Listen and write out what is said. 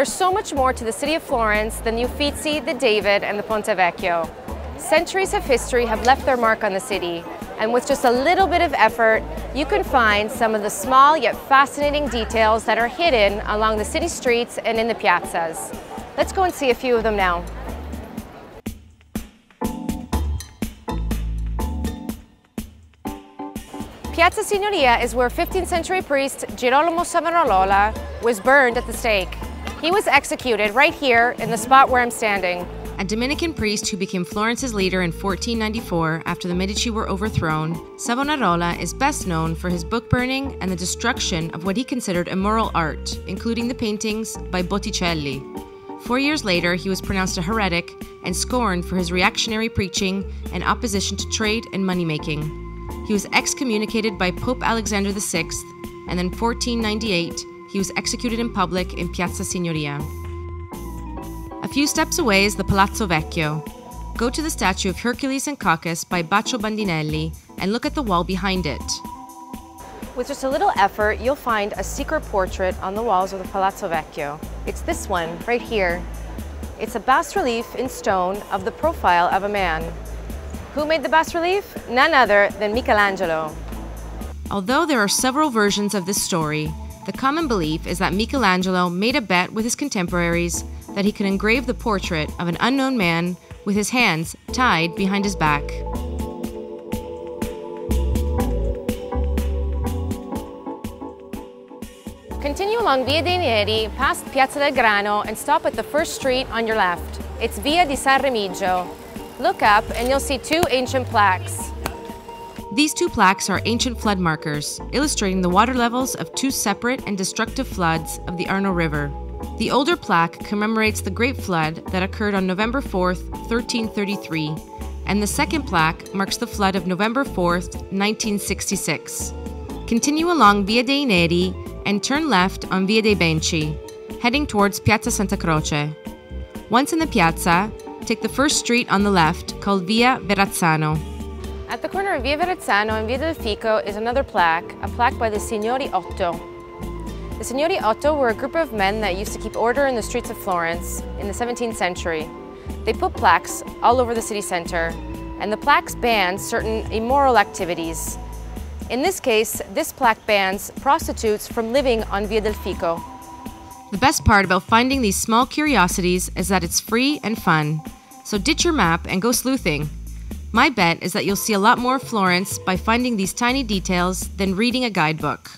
There's so much more to the city of Florence than the Uffizi, the David, and the Ponte Vecchio. Centuries of history have left their mark on the city, and with just a little bit of effort, you can find some of the small yet fascinating details that are hidden along the city streets and in the piazzas. Let's go and see a few of them now. Piazza Signoria is where 15th century priest Girolamo Savonarola was burned at the stake. He was executed right here in the spot where I'm standing. A Dominican priest who became Florence's leader in 1494 after the Medici were overthrown, Savonarola is best known for his book burning and the destruction of what he considered immoral art, including the paintings by Botticelli. 4 years later, he was pronounced a heretic and scorned for his reactionary preaching and opposition to trade and money-making. He was excommunicated by Pope Alexander VI, and in 1498, he was executed in public in Piazza Signoria. A few steps away is the Palazzo Vecchio. Go to the statue of Hercules and Cacus by Baccio Bandinelli and look at the wall behind it. With just a little effort, you'll find a secret portrait on the walls of the Palazzo Vecchio. It's this one, right here. It's a bas-relief in stone of the profile of a man. Who made the bas-relief? None other than Michelangelo. Although there are several versions of this story, the common belief is that Michelangelo made a bet with his contemporaries that he could engrave the portrait of an unknown man with his hands tied behind his back. Continue along Via dei Neri, past Piazza del Grano, and stop at the first street on your left. It's Via di San Remigio. Look up and you'll see two ancient plaques. These two plaques are ancient flood markers, illustrating the water levels of two separate and destructive floods of the Arno River. The older plaque commemorates the Great Flood that occurred on November 4th, 1333, and the second plaque marks the flood of November 4th, 1966. Continue along Via dei Neri and turn left on Via dei Benci, heading towards Piazza Santa Croce. Once in the piazza, take the first street on the left, called Via Verrazzano. At the corner of Via Verrazzano and Via del Fico is another plaque, a plaque by the Signora Octo. The Signora Octo were a group of men that used to keep order in the streets of Florence in the 17th century. They put plaques all over the city center, and the plaques banned certain immoral activities. In this case, this plaque bans prostitutes from living on Via del Fico. The best part about finding these small curiosities is that it's free and fun. So ditch your map and go sleuthing. My bet is that you'll see a lot more of Florence by finding these tiny details than reading a guidebook.